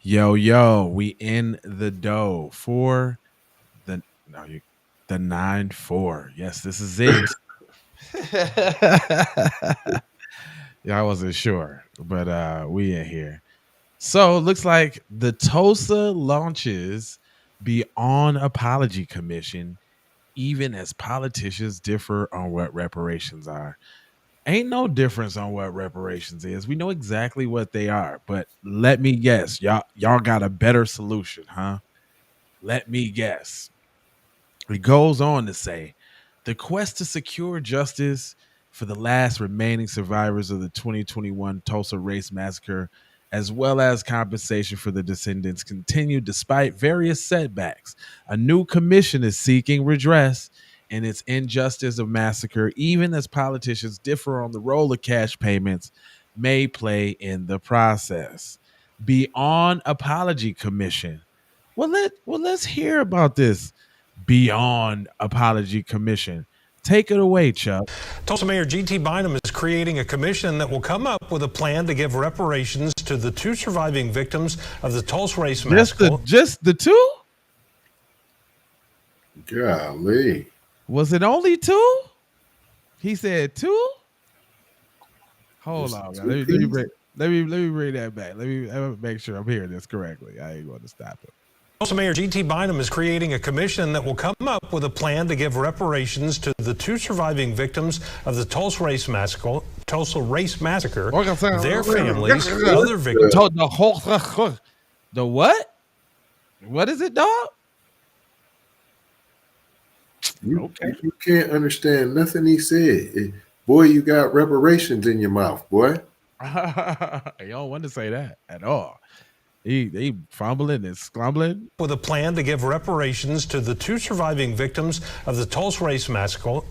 Yo, we in the dough for the no, you, the 9-4. Yes, this is it. Yeah, I wasn't sure, but we in here. So it looks like the Tulsa launches Beyond Apology Commission, even as politicians differ on what reparations are. Ain't no difference on what reparations is. We know exactly what they are, but let me guess, y'all got a better solution, huh? Let me guess. It goes on to say the quest to secure justice for the last remaining survivors of the 2021 Tulsa Race Massacre, as well as compensation for the descendants, continue despite various setbacks. A new commission is seeking redress in its injustice of massacre, even as politicians differ on the role of cash payments may play in the process. Beyond Apology Commission. Let's hear about this Beyond Apology Commission. Take it away, Chuck. Tulsa Mayor G.T. Bynum is creating a commission that will come up with a plan to give reparations to the two surviving victims of the Tulsa Race Massacre. Just the two? Golly. Was it only two? He said two? Hold on, man. Let me bring that back. Let me make sure I'm hearing this correctly. I ain't going to stop it. Tulsa Mayor G.T. Bynum is creating a commission that will come up with a plan to give reparations to the two surviving victims of the Tulsa Race Massacre. Their families, other victims. The what? What is it, dog? You can't understand nothing he said. Boy, you got reparations in your mouth, boy. You don't want to say that at all. He fumbling and scrumbling. With a plan to give reparations to the two surviving victims of the Tulsa Race Massacre.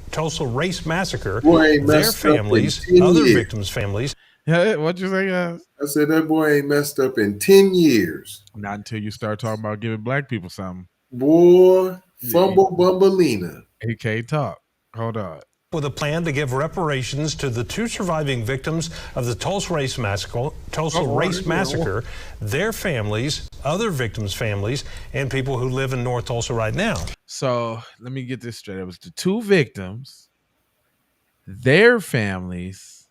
Boy, their families, other victims' families. Yeah, what you say, guys? I said that boy ain't messed up in 10 years. Not until you start talking about giving black people something. Boy, fumble bumbleina. He can't talk. Hold on. With a plan to give reparations to the two surviving victims of the Tulsa Race Massacre, their families, other victims' families, and people who live in North Tulsa right now. So let me get this straight. It was the two victims, their families,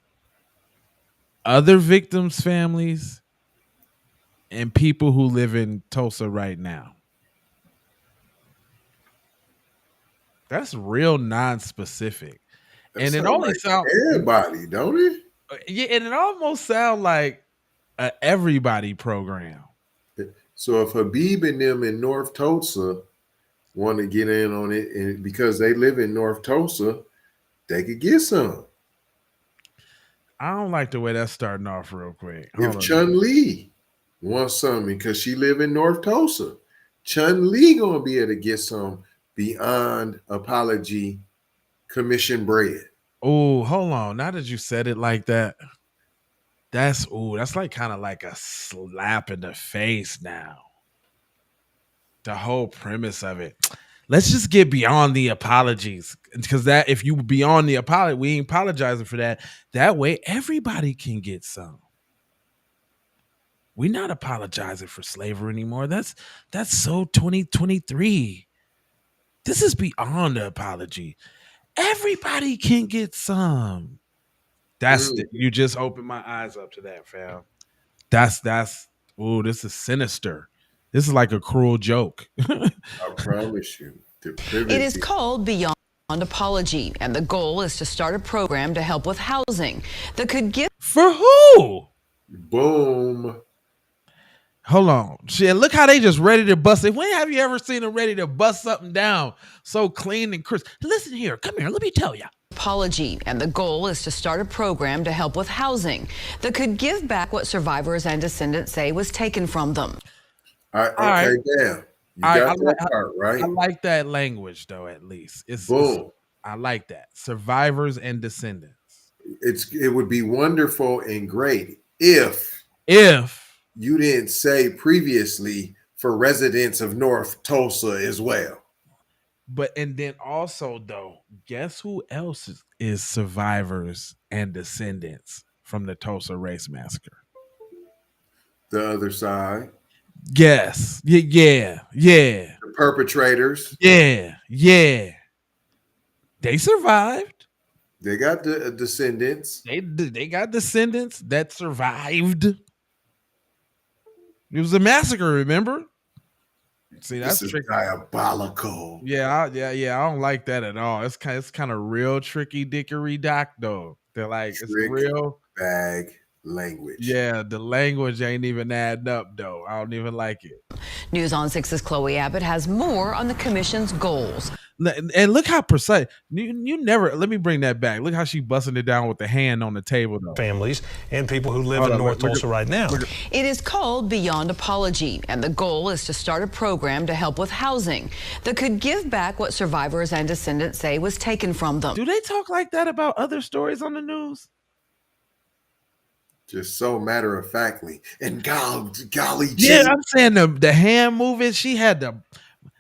other victims' families, and people who live in Tulsa right now. That's real non-specific. And it only like sounds everybody, don't it? Yeah, and it almost sounds like an everybody program. So if Habib and them in North Tulsa want to get in on it, and because they live in North Tulsa, they could get some. I don't like the way that's starting off real quick. If Chun-Li wants something because she live in North Tulsa, Chun-Li gonna be able to get some Beyond Apology Commission bread. Oh, hold on. Now that you said it like that, that's like kind of like a slap in the face now. The whole premise of it. Let's just get beyond the apologies. Because that if you beyond the apology, we ain't apologizing for that. That way everybody can get some. We're not apologizing for slavery anymore. That's so 2023. This is beyond the apology. Everybody can get some. You just opened my eyes up to that, fam. This is sinister. This is like a cruel joke. I promise you. It is called Beyond Apology, and the goal is to start a program to help with housing that could give. For who? Boom. Hold on. Shit, look how they just ready to bust it. When have you ever seen them ready to bust something down so clean and crisp? Listen here. Come here. Let me tell you. Apology, and the goal is to start a program to help with housing that could give back what survivors and descendants say was taken from them. All right. Damn. You got that part, right? I like that language, though, at least. Boom. I like that. Survivors and descendants. It would be wonderful and great if you didn't say previously for residents of North Tulsa as well. And then also, though, guess who else is survivors and descendants from the Tulsa Race Massacre? The other side. Yes. Yeah. The perpetrators. Yeah. They survived. They got the descendants. They got descendants that survived. It was a massacre, remember? See, that's This is tricky. diabolical. Yeah. I don't like that at all. It's kind of real tricky dickery doc though. They're like it's Trick real bag language. Yeah, the language ain't even adding up though. I don't even like it. News on 6's Chloe Abbott has more on the commission's goals. And look how precise. You never. Let me bring that back. Look how she busting it down with the hand on the table though. Families and people who live in North Tulsa right now. It is called Beyond Apology, and the goal is to start a program to help with housing that could give back what survivors and descendants say was taken from them. Do they talk like that about other stories on the news? Just so matter of factly. And golly gee. Yeah, I'm saying the hand moving. She had the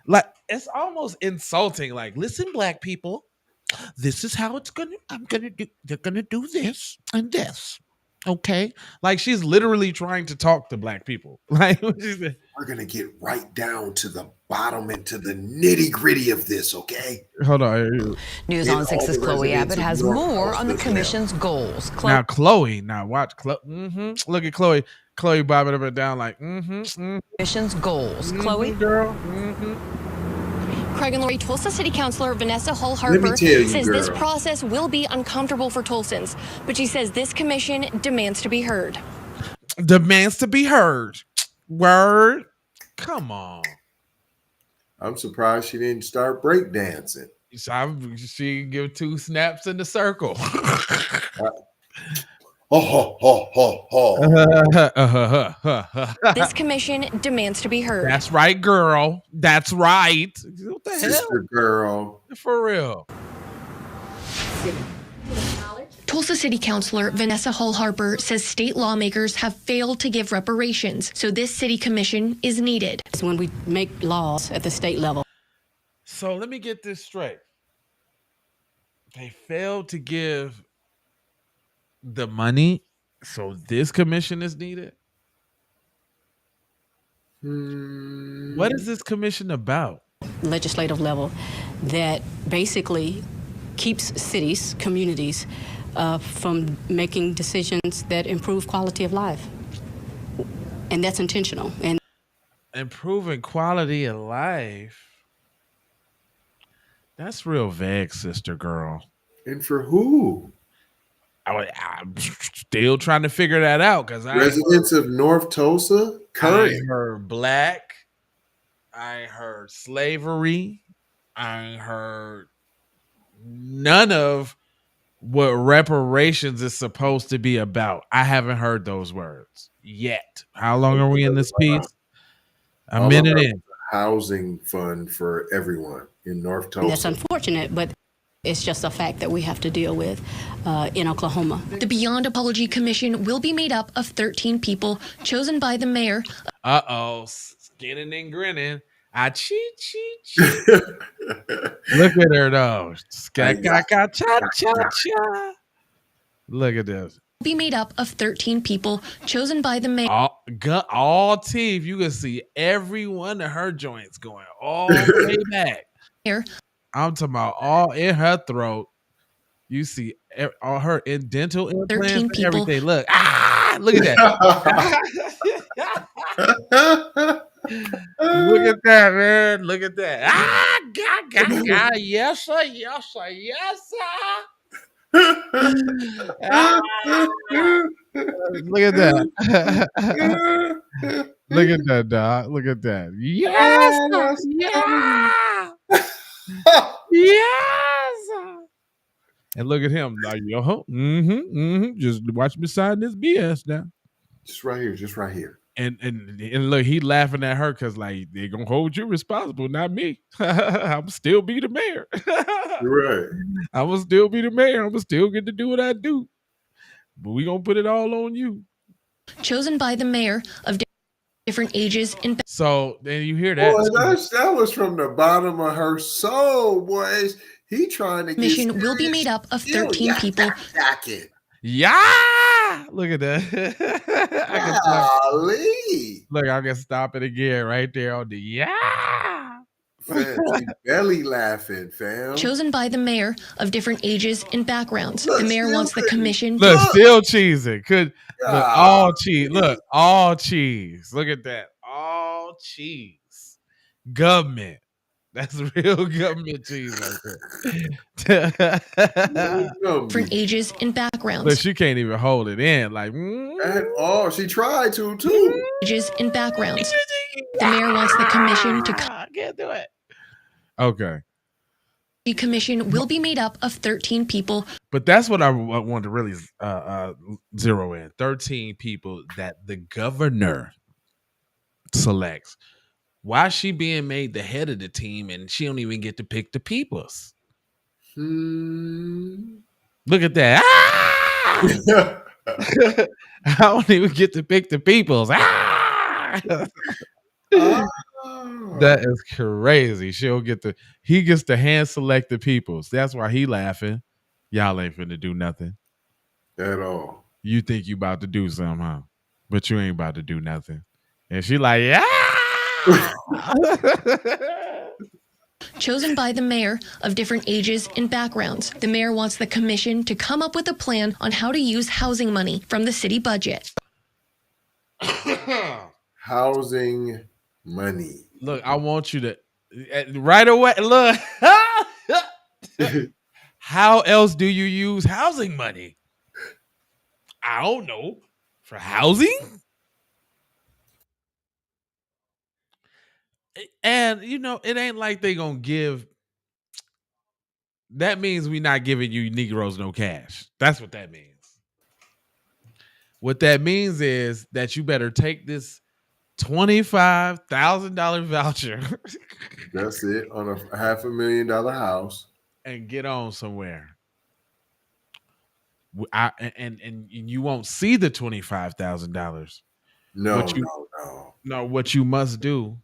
like. It's almost insulting. Like, listen, black people, this is how it's gonna. I'm gonna do. They're gonna do this and this. Okay, like she's literally trying to talk to black people. Like, we're gonna get right down to the bottom and to the nitty gritty of this. Okay. Hold on. News on 6's Chloe Abbott has more on the commission's goals. Now, Chloe. Now watch. Look at Chloe. Chloe bobbing up and down like. Commission's goals. Chloe. Girl. Craig and Lori, Tulsa City Councilor Vanessa Hull-Harper says this process will be uncomfortable for Tulsans, but she says this commission demands to be heard. Demands to be heard. Word. Come on. I'm surprised she didn't start breakdancing. She give 2 snaps in the circle. This commission demands to be heard. That's right, girl. That's right. What the Sister hell? Girl. For real. Tulsa City Councilor Vanessa Hull-Harper says state lawmakers have failed to give reparations, so this city commission is needed. It's when we make laws at the state level. So let me get this straight. They failed to give the money, so this commission is needed. What is this commission about? Legislative level that basically keeps cities, communities from making decisions that improve quality of life. And that's intentional. And improving quality of life. That's real vague, sister girl. And for who? I'm still trying to figure that out because residents of North Tulsa. I heard black. I heard slavery. I heard none of what reparations is supposed to be about. I haven't heard those words yet. How long are we in this piece? A minute in. Housing fund for everyone in North Tulsa. And that's unfortunate, but it's just a fact that we have to deal with in Oklahoma. The Beyond Apology Commission will be made up of 13 people chosen by the mayor. Skinning and grinning. I cheat. Look at her though. Cha-cha-cha. Look at this. Be made up of 13 people chosen by the mayor. All teeth. You can see every one of her joints going all the way back. I'm talking about all in her throat. You see all her dental implants and everything. Look, look at that. Look at that, man. Look at that. Yes, sir. Look at that. Look at that, dog. Look at that. Yes. Yes. And look at him. Like, just watch me sign this BS now. Just right here. And look, he laughing at her because like they're gonna hold you responsible, not me. I'm still be the mayor. You're right. I'm gonna still be the mayor. I'm gonna still get to do what I do. But we gonna put it all on you. Chosen by the mayor of different ages. So then you hear that. Boy, that was from the bottom of her soul, boys. He trying to Mission will be made up of 13 people. Yes. Look at that. I can stop it again right there on the yeah. Fam, she belly laughing, fam. Chosen by the mayor of different ages and backgrounds. The mayor wants the commission. Look, still cheesing. Look, all cheese. Look, all cheese. Look at that. All cheese. Government. That's real government cheese right there. Different ages and backgrounds. Look, she can't even hold it in. Like, at all. She tried to, too. Ages and backgrounds. The mayor wants the commission to... I can't do it. Okay. The commission will be made up of 13 people. But that's what I want to really zero in. 13 people that the governor selects. Why is she being made the head of the team and she don't even get to pick the peoples? Look at that. I don't even get to pick the peoples. That is crazy. He gets to hand select the peoples. That's why he laughing. Y'all ain't finna do nothing. At all. You think you about to do something, huh? But you ain't about to do nothing. And she like, yeah. Chosen by the mayor of different ages and backgrounds. The mayor wants the commission to come up with a plan on how to use housing money from the city budget. Housing money. Look, I want you to right away. Look, how else do you use housing money? I don't know. For housing? And, it ain't like they gonna give. That means we not giving you Negroes no cash. That's what that means. What that means is that you better take this $25,000 voucher. That's it, on a $500,000 house. And get on somewhere. And you won't see the $25,000. No. What you must do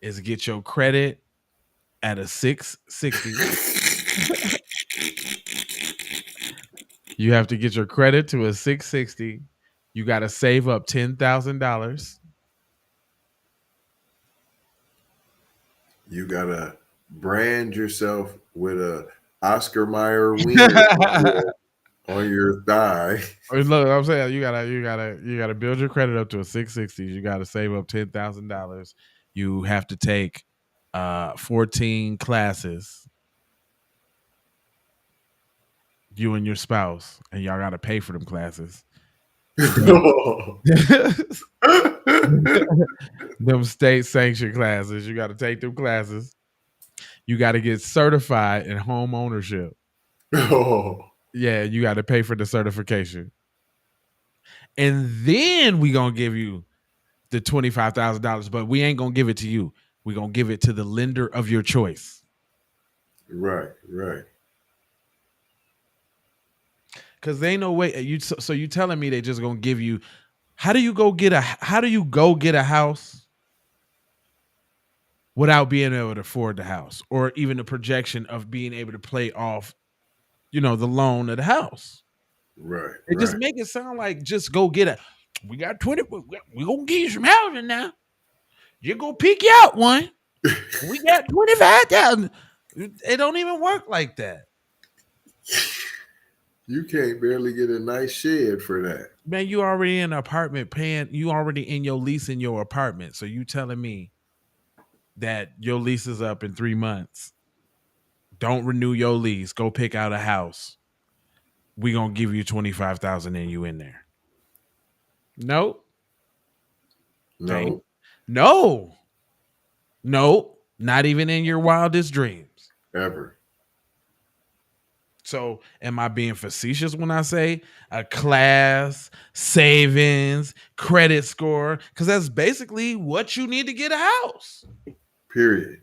is get your credit at a 660. You have to get your credit to a 660. You got to save up $10,000. You got to brand yourself with a Oscar Mayer wiener on your thigh. Look, I'm saying you gotta build your credit up to a 660. You got to save up $10,000. You have to take 14 classes. You and your spouse, and y'all got to pay for them classes. Them state sanctioned classes. You got to take them classes. You got to get certified in home ownership. Yeah, you got to pay for the certification. And then we going to give you the $25,000, but we ain't going to give it to you. We're going to give it to the lender of your choice. Right. Because they ain't no way. So you telling me they just going to give you, how do you go get a house without being able to afford the house or even the projection of being able to pay off, the loan of the house? Right. It just make it sound like just go get it. We got 20. We're going to give you some housing now. You're going to pick you out one. We got 25,000. It don't even work like that. You can't barely get a nice shed for that. Man, you already in an apartment paying. You already in your lease in your apartment. So you telling me that your lease is up in 3 months. Don't renew your lease. Go pick out a house. We gonna give you $25,000 and you in there. Nope. No. Not even in your wildest dreams. Ever. So am I being facetious when I say a class, savings, credit score? Because that's basically what you need to get a house. Period.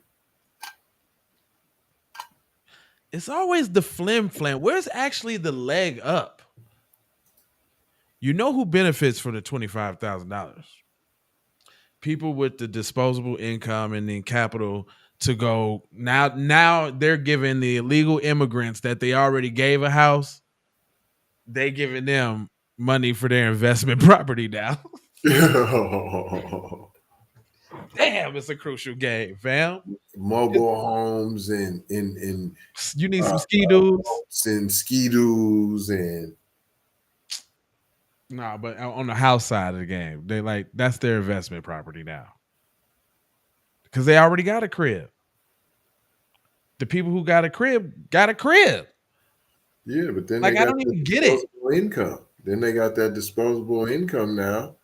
It's always the flim. Where's actually the leg up? You know who benefits from the $25,000? People with the disposable income and then capital to go. Now they're giving the illegal immigrants that they already gave a house. They giving them money for their investment property now. Damn, it's a crucial game, fam. Mobile homes and you need some ski-doos and ski-doos and nah, but on the house side of the game, they like that's their investment property now because they already got a crib. The people who got a crib got a crib. Yeah, but then like they I got don't even get it. Income. Then they got that disposable income now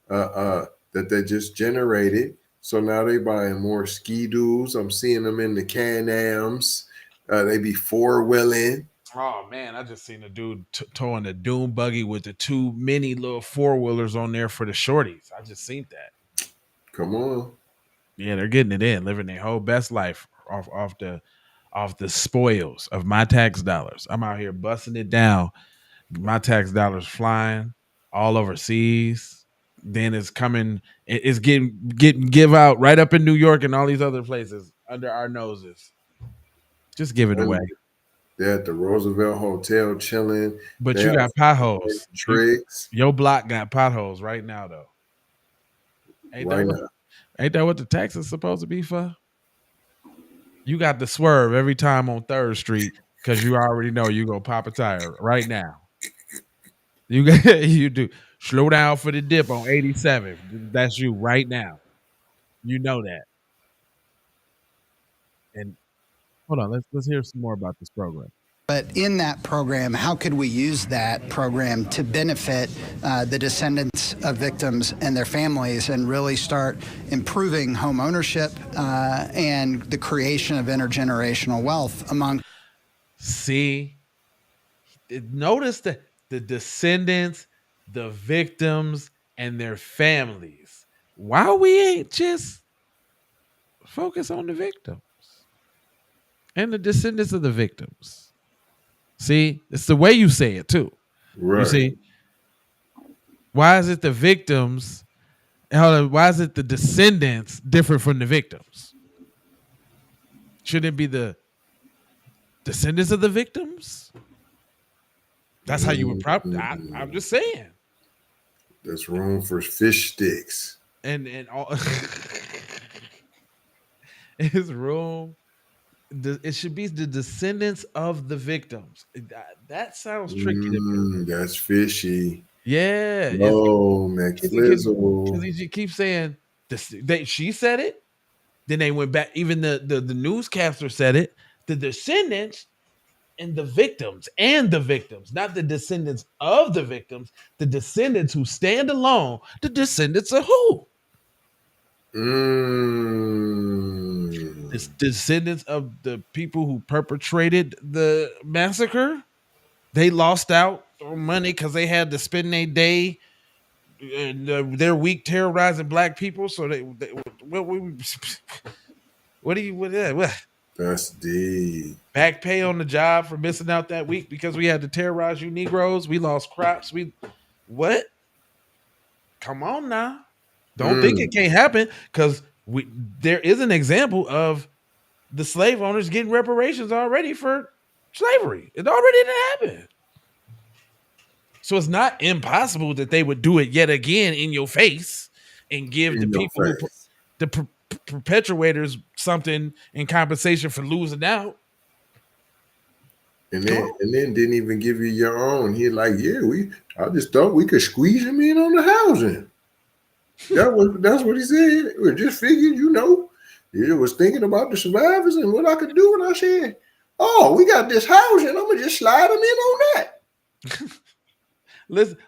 that they just generated. So now they buying more ski-doos. I'm seeing them in the Can-Ams. They be four-wheeling. Oh man, I just seen a dude towing a doom buggy with the two mini little four-wheelers on there for the shorties. I just seen that. Come on. Yeah, they're getting it in, living their whole best life off the spoils of my tax dollars. I'm out here busting it down. My tax dollars flying all overseas. Then it's coming. It's getting give out right up in New York and all these other places under our noses. Just give it away. They're at the Roosevelt Hotel chilling. But you got potholes. Tricks. Your block got potholes right now, though. Ain't that what the tax is supposed to be for? You got the swerve every time on 3rd Street because you already know you gonna pop a tire right now. You do. Slow down for the dip on 87. That's you right now. You know that. And hold on, let's hear some more about this program. But in that program, how could we use that program to benefit the descendants of victims and their families and really start improving home ownership and the creation of intergenerational wealth among? See, notice that the descendants, the victims, and their families. Why we ain't just focus on the victims and the descendants of the victims? See, it's the way you say it too. Right. You see, why is it the victims? Why is it the descendants different from the victims? Shouldn't it be the descendants of the victims? That's how you would probably. I'm just saying. There's room for fish sticks. And all. It's room. It should be the descendants of the victims. That sounds tricky to me. That's fishy. Yeah. No, McFlizzle. Because you keep saying she said it. Then they went back. Even the newscaster said it. The descendants and the victims, not the descendants of the victims. The descendants who stand alone. The descendants of who? The descendants of the people who perpetrated the massacre. They lost out on money because they had to spend their day and their week terrorizing black people. So what? That's deep. Back pay on the job for missing out that week because we had to terrorize you Negroes. We lost crops. What? Come on now. Don't think it can't happen because there is an example of the slave owners getting reparations already for slavery. It already happened. So it's not impossible that they would do it yet again in your face and give the people, the perpetuators, something in compensation for losing out. And then didn't even give you your own. He like, I just thought we could squeeze him in on the housing. That's what he said. We just figured, he was thinking about the survivors and what I could do. And I said, oh, we got this housing. I'm gonna just slide them in on that.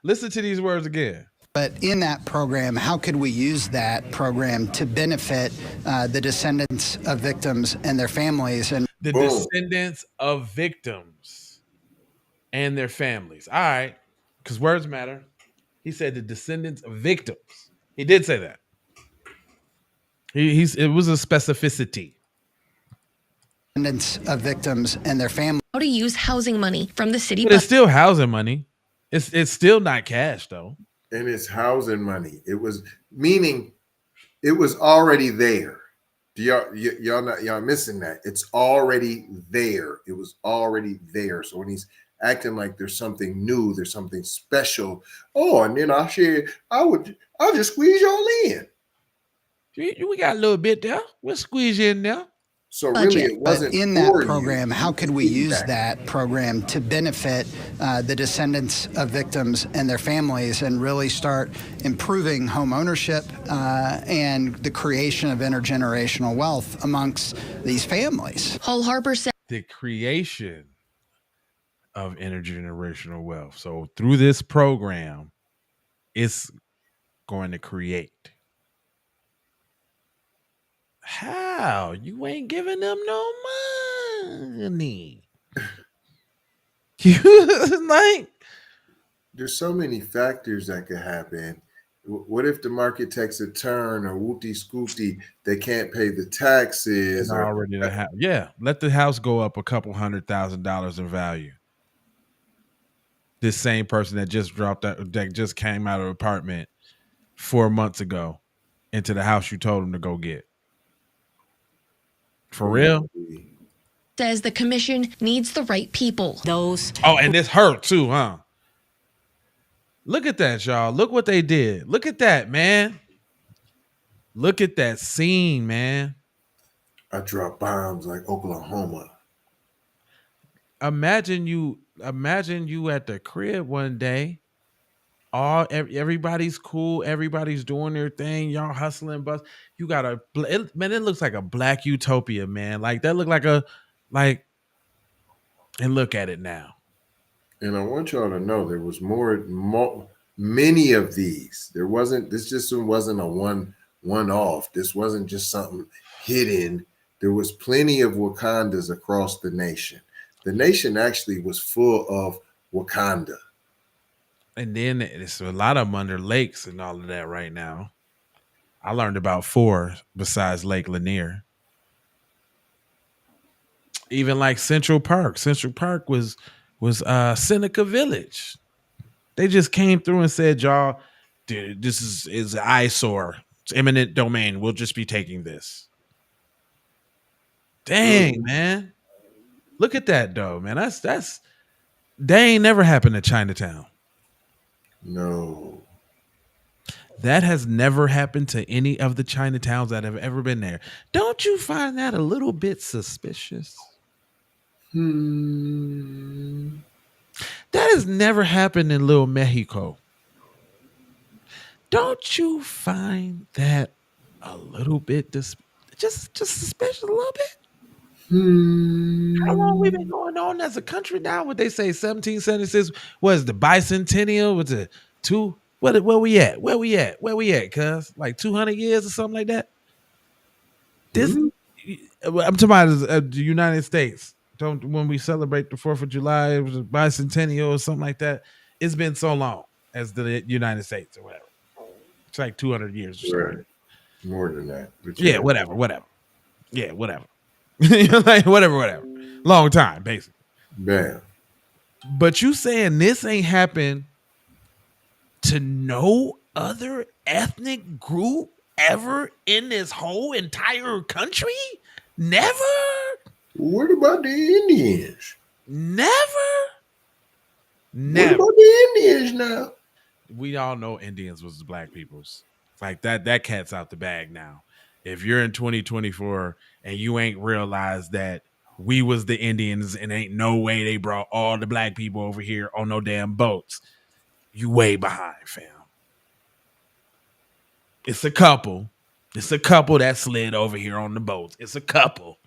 Listen to these words again. But in that program, how could we use that program to benefit the descendants of victims and their families? And the descendants of victims and their families. All right, because words matter. He said the descendants of victims. He did say that. It was a specificity. Descendants of victims and their families. How to use housing money from the city. But it's still housing money. It's still not cash though. And it's housing money. It was already there. Y'all missing that? It's already there. It was already there. So when he's acting like there's something new, there's something special. Oh, and then I'll just squeeze y'all in. We got a little bit there. We'll squeeze you in there. So really, it wasn't in that program. How could we use that program to benefit the descendants of victims and their families, and really start improving home ownership and the creation of intergenerational wealth amongst these families? Hull Harbor said the creation of intergenerational wealth. So through this program, it's going to create. How? You ain't giving them no money. Like, there's so many factors that could happen. What if the market takes a turn, or whoopty scoopty, they can't pay the taxes? Yeah, let the house go up a couple $100,000 in value. This same person that just just came out of an apartment 4 months ago into the house you told him to go get. For real? Says the commission needs the right people. And this hurt too, huh? Look at that, y'all. Look what they did. Look at that, man. Look at that scene, man. I drop bombs like Oklahoma. Imagine you at the crib one day. Everybody's cool. Everybody's doing their thing. Y'all hustling, bus. You got it looks like a black utopia, man. Like that looked like and look at it now. And I want y'all to know there was many of these. This just wasn't a one-off. This wasn't just something hidden. There was plenty of Wakandas across the nation. The nation actually was full of Wakanda. And then it's a lot of them under lakes and all of that right now. I learned about 4 besides Lake Lanier. Even like Central Park. Central Park was Seneca Village. They just came through and said, y'all, dude, this is an eyesore. It's eminent domain. We'll just be taking this. Dang, man. Look at that though, man. That's they ain't never happened to Chinatown. No. That has never happened to any of the Chinatowns that have ever been there. Don't you find that a little bit suspicious? That has never happened in Little Mexico. Don't you find that a little bit just suspicious a little bit? How long we been going on as a country now? What they say, 1776 was the bicentennial? Was it 2? Where we at? Where we at? Cuz like 200 years or something like that. I'm talking about the United States. When we celebrate the 4th of July, it was a bicentennial or something like that. It's been so long as the United States or whatever. It's like 200 years or something. Right. More than that. But yeah, whatever. Yeah, whatever. Like whatever. Long time, basically. Bam. But you saying this ain't happened to no other ethnic group ever in this whole entire country? Never? What about the Indians? Never. What about the Indians now? We all know Indians was the black people's. Like that cat's out the bag now. If you're in 2024 and you ain't realized that we was the Indians and ain't no way they brought all the black people over here on no damn boats, you way behind, fam. It's a couple that slid over here on the boats. It's a couple.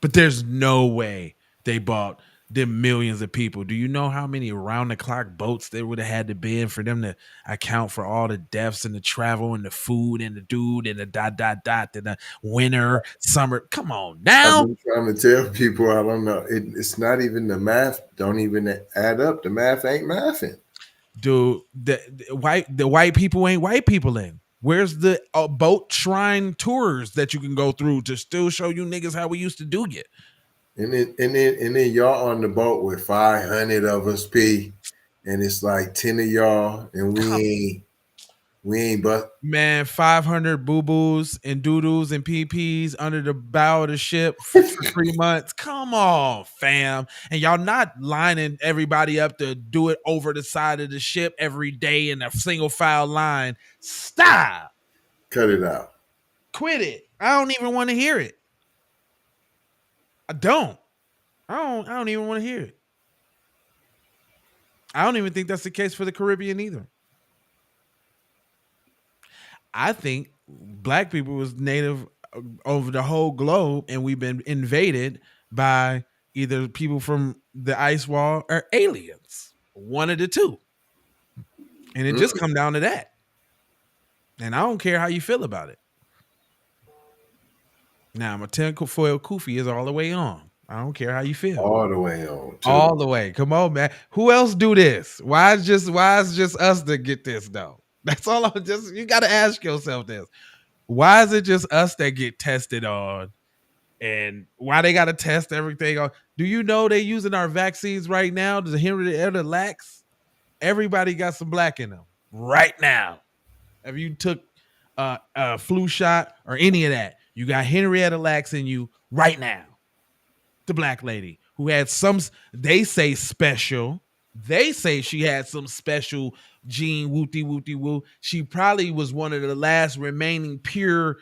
But there's no way they bought them millions of people. Do you know how many around-the-clock boats they would have had to be in for them to account for all the deaths and the travel and the food and the dude and the ... and the winter, summer? Come on now. I've been trying to tell people, I don't know. It's not even the math. Don't even add up. The math ain't mathing. Dude, the white people ain't white people in. Where's the boat shrine tours that you can go through to still show you niggas how we used to do it? And then y'all on the boat with 500 of us, P, and it's like 10 of y'all, and We ain't but man, 500 boo-boos and doo-doos and pee-pees under the bow of the ship for 3 months. Come on, fam. And y'all not lining everybody up to do it over the side of the ship every day in a single file line. Stop. Cut it out. Quit it. I don't even want to hear it. I don't even want to hear it. I don't even think that's the case for the Caribbean either. I think black people was native over the whole globe, and we've been invaded by either people from the ice wall or aliens. One of the two. And it just come down to that. And I don't care how you feel about it. Now, my tinfoil kufi is all the way on. I don't care how you feel. All the way on. Too. All the way. Come on, man. Who else do this? Why is just us that get this though? That's all you gotta ask yourself this. Why is it just us that get tested on? And why they gotta test everything on? Do you know they using our vaccines right now? The Henrietta Lacks? Everybody got some black in them right now. If you took a flu shot or any of that, you got Henrietta Lacks in you right now. The black lady who had they say special. They say she had some special gene woo. She probably was one of the last remaining pure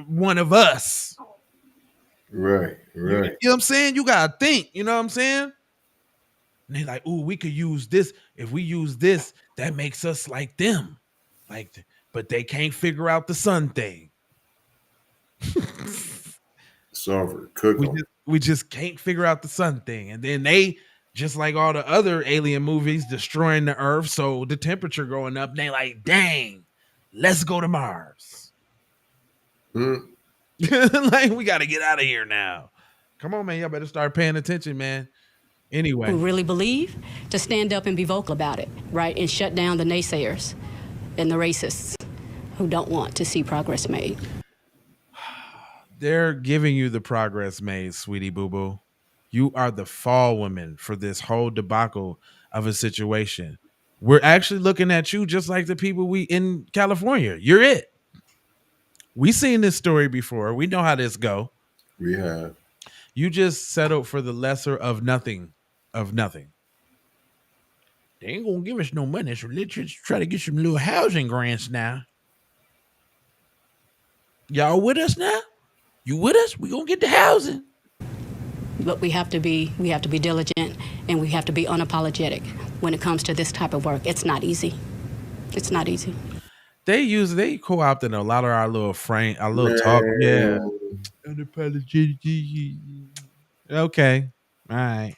one of us. Right. You know what I'm saying? You gotta think, you know what I'm saying? And they like, ooh, we could use this. If we use this, that makes us like them. But they can't figure out the sun thing. Solver, cook we just can't figure out the sun thing. And then they, just like all the other alien movies, destroying the earth, so the temperature going up, they like, dang, let's go to Mars. Like, we got to get out of here now. Come on, man. Y'all better start paying attention, man. Anyway. Who really believe to stand up and be vocal about it, right? And shut down the naysayers and the racists who don't want to see progress made. They're giving you the progress made, sweetie boo-boo. You are the fall woman for this whole debacle of a situation. We're actually looking at you just like the people we in California. You're it. We seen this story before. We know how this go. We have. You just settled for the lesser of nothing. They ain't gonna give us no money, so let's just try to get some little housing grants now. Y'all with us now? You with us? We gonna get the housing. But we have to be diligent, and we have to be unapologetic when it comes to this type of work. It's not easy. It's not easy. They co-opted a lot of our little talk. Yeah. Unapologetic. Okay. All right.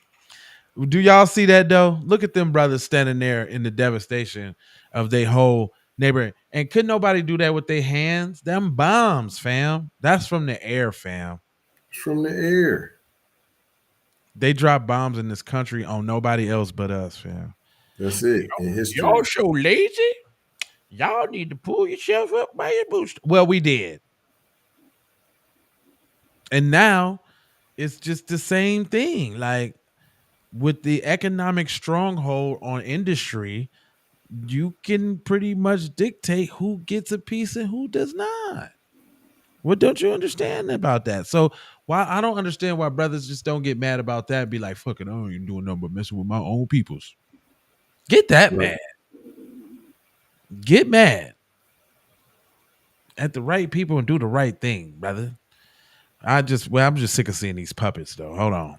Do y'all see that though? Look at them brothers standing there in the devastation of their whole neighborhood. And couldn't nobody do that with their hands? Them bombs, fam. That's from the air, fam. It's from the air. They drop bombs in this country on nobody else but us, fam. That's it. In history. Y'all so lazy. Y'all need to pull yourself up by your bootstraps. Well, we did. And now it's just the same thing. Like, with the economic stronghold on industry, you can pretty much dictate who gets a piece and who does not. What don't you understand about that? So I don't understand why brothers just don't get mad about that and be like, fuck it, I don't even do nothing but messing with my own peoples. Get that mad. Get mad at the right people and do the right thing, brother. I'm just sick of seeing these puppets though. Hold on.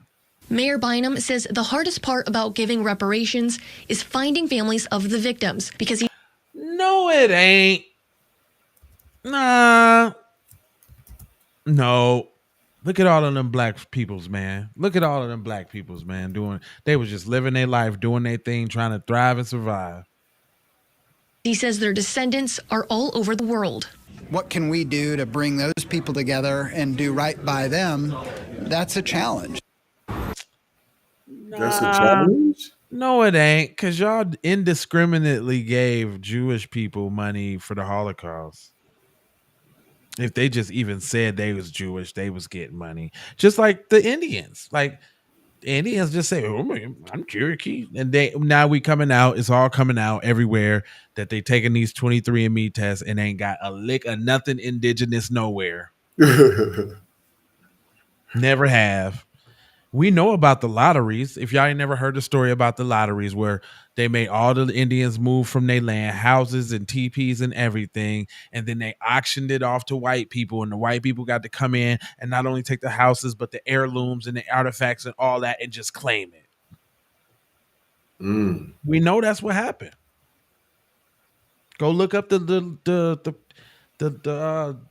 Mayor Bynum says the hardest part about giving reparations is finding families of the victims because he... No, it ain't. Nah. No. Look at all of them black peoples, man. Look at all of them black peoples, man. They was just living their life, doing their thing, trying to thrive and survive. He says their descendants are all over the world. What can we do to bring those people together and do right by them? That's a challenge. That's a challenge? No, it ain't, because y'all indiscriminately gave Jewish people money for the Holocaust. If they just even said they was Jewish, they was getting money. Just like the Indians. Like, Indians just say, "Oh man, I'm Cherokee," and now we coming out. It's all coming out everywhere that they taking these 23andMe tests and ain't got a lick of nothing indigenous nowhere. Never have. We know about the lotteries. If y'all ain't never heard the story about the lotteries where they made all the Indians move from their land, houses and teepees and everything, and then they auctioned it off to white people, and the white people got to come in and not only take the houses, but the heirlooms and the artifacts and all that and just claim it. We know that's what happened. Go look up the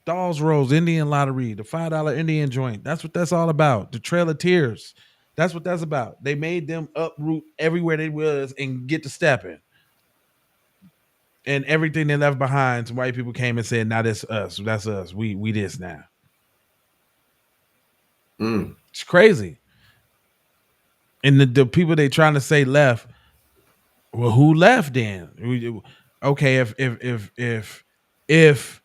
Dolls Rose Indian Lottery, the $5 Indian joint. That's what that's all about. The Trail of Tears. That's what that's about. They made them uproot everywhere they was and get to stepping. And everything they left behind, some white people came and said, "Now that's us. That's us. We this now." It's crazy. And the people they trying to say left. Well, who left then? Okay, if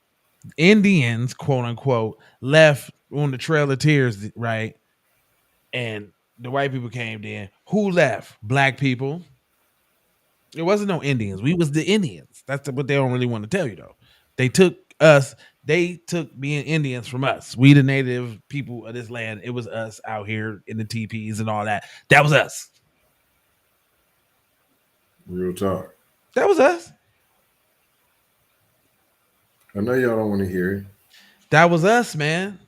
Indians, quote unquote, left on the Trail of Tears, right? And the white people came in. Who left? Black people. It wasn't no Indians. We was the Indians. That's what they don't really want to tell you, though. They took us. They took being Indians from us. We the native people of this land. It was us out here in the teepees and all that. That was us. Real talk. That was us. I know y'all don't want to hear it. That was us, man.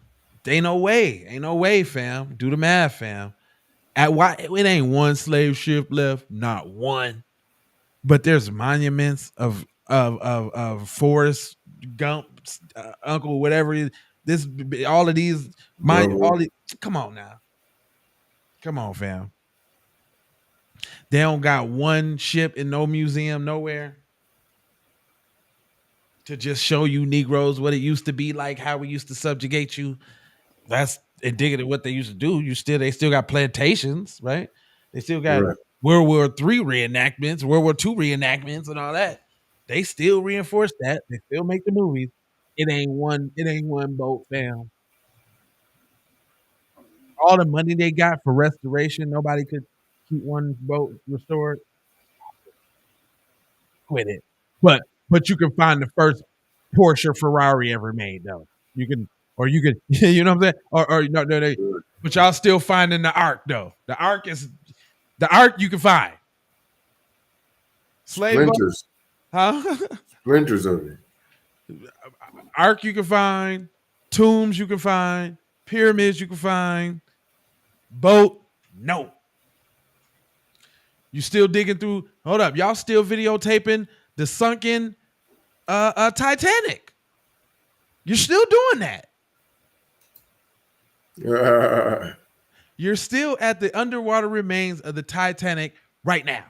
Ain't no way, fam. Do the math, fam. At why it ain't one slave ship left, not one. But there's monuments of Forrest Gump's uncle, whatever. This all of these come on now. Come on, fam. They don't got one ship in no museum nowhere to just show you Negroes what it used to be like, how we used to subjugate you. That's indicative of what they used to do. They still got plantations, right? They still got World War III reenactments, World War II reenactments, and all that. They still reinforce that. They still make the movies. It ain't one boat, fam. All the money they got for restoration, nobody could keep one boat restored. Quit it. But you can find the first Porsche Ferrari ever made, though. You can, you know what I'm saying? No. But y'all still finding the Ark, though. The Ark you can find. Splinters. Huh? Splinters of it. Ark you can find. Tombs you can find. Pyramids you can find. Boat, no. You still digging through? Hold up, y'all still videotaping the sunken Titanic? You're still doing that. You're still at the underwater remains of the Titanic right now,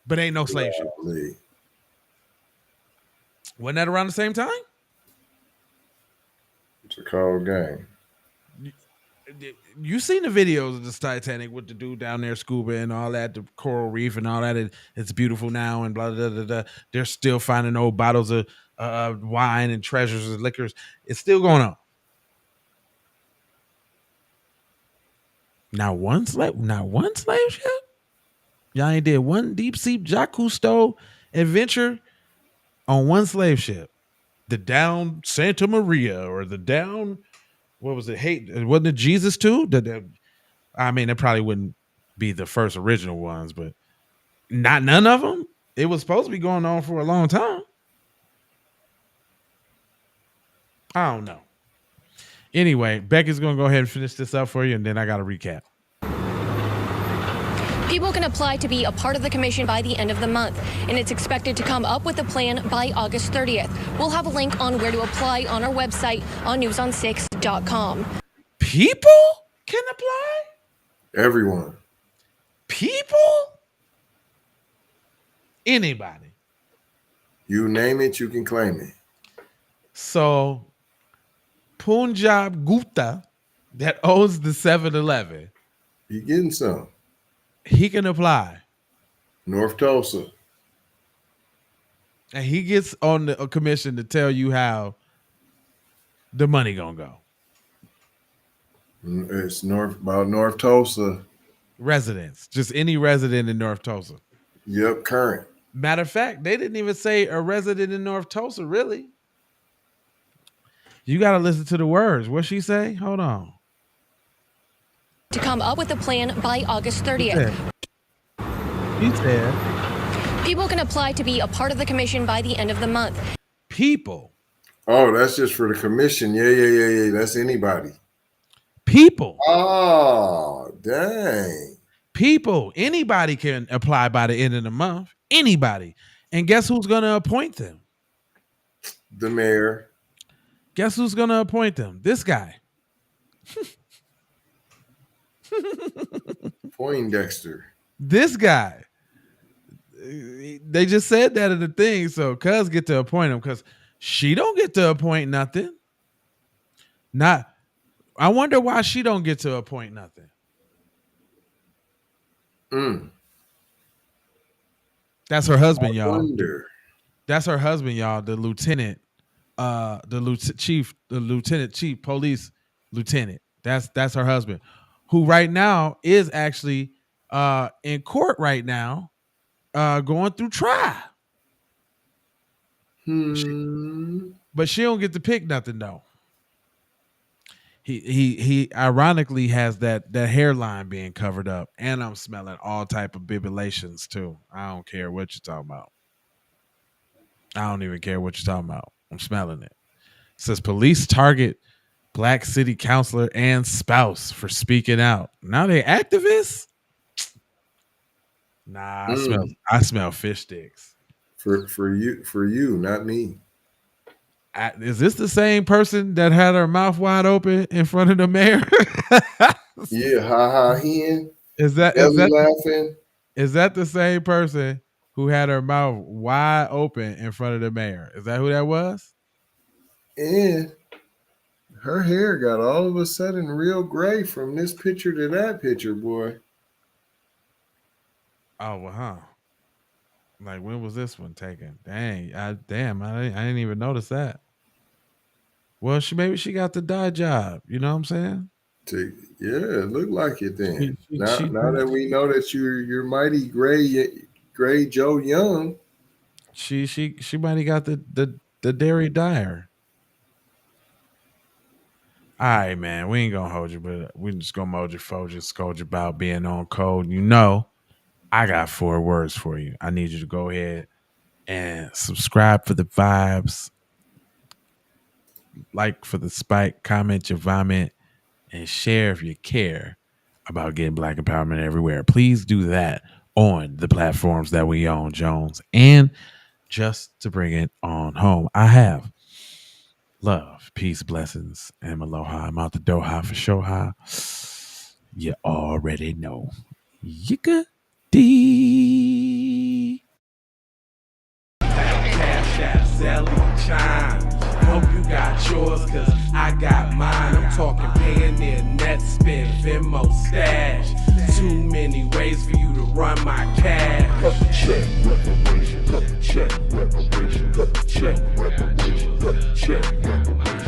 but ain't no slave ship. Wasn't that around the same time? It's a cold game. You seen the videos of this Titanic with the dude down there scuba and all that, the coral reef and all that. It's beautiful now and blah, blah, blah, blah. They're still finding old bottles of wine and treasures and liquors. It's still going on. Not one slave ship? Y'all ain't did one deep sea Jacques Cousteau adventure on one slave ship. The down Santa Maria or the down... What was it? Wasn't it Jesus too? I mean, it probably wouldn't be the first original ones, but none of them. It was supposed to be going on for a long time. I don't know. Anyway, Becky's going to go ahead and finish this up for you, and then I got to recap. People can apply to be a part of the commission by the end of the month, and it's expected to come up with a plan by August 30th. We'll have a link on where to apply on our website on newson6.com. People can apply? Everyone. People? Anybody. You name it, you can claim it. So, Punjab Gupta, that owns the 7-Eleven. You getting some. He can apply. North Tulsa. And he gets on the commission to tell you how the money gonna go. It's North Tulsa. residents, just any resident in North Tulsa. Yep, current. Matter of fact, they didn't even say a resident in North Tulsa, really. You got to listen to the words. What she say? Hold on. To come up with a plan by August 30th. He said People can apply to be a part of the commission by the end of the month. people. Oh, that's just for the commission. Yeah. That's anybody. People. Oh, dang. People. Anybody can apply by the end of the month. Anybody. And guess who's going to appoint them? The mayor. Guess who's going to appoint them? This guy. Poindexter. This guy. They just said that in the thing, so cuz get to appoint him because she don't get to appoint nothing. I wonder why she don't get to appoint nothing. That's her husband, y'all. Wonder. That's her husband, y'all. The lieutenant, the lieutenant chief police lieutenant. That's her husband, who right now is actually in court right now, going through trial. But she don't get to pick nothing though. He ironically has that hairline being covered up, and I'm smelling all type of bibulations too. I don't care what you're talking about. I don't even care what you're talking about. I'm smelling it. It says police target Black city councilor and spouse for speaking out. Now they activists? Nah, I smell fish sticks. For you, not me. Is this the same person that had her mouth wide open in front of the mayor? Yeah, ha hen. Is that laughing? Is that the same person who had her mouth wide open in front of the mayor? Is that who that was? And her hair got all of a sudden real gray from this picture to that picture, boy. Oh, well, huh? Like, when was this one taken? Dang, I didn't even notice that. Well, maybe she got the dye job. You know what I'm saying? Yeah, it looked like it then. Now that we know that you're mighty gray Joe Young. She might have got the dairy dyer. All right, man. We ain't gonna hold you, but we just gonna mold you, scold you about being on code. You know, I got 4 words for you. I need you to go ahead and subscribe for the vibes, like for the spike, comment your vomit, and share if you care about getting Black empowerment everywhere. Please do that on the platforms that we own, Jones. And just to bring it on home, I have love, peace, blessings, and aloha. I'm out the Doha for Shoha. You already know. Yika D. Cash app, selling chime. Hope you got yours, cause I got mine. I'm talking Payoneer, net spin, Venmo, stash. Too many ways for you to run my cash. Cut the check, reparation, cut the check, reparation, cut the check, reparation, cut the check, reparation.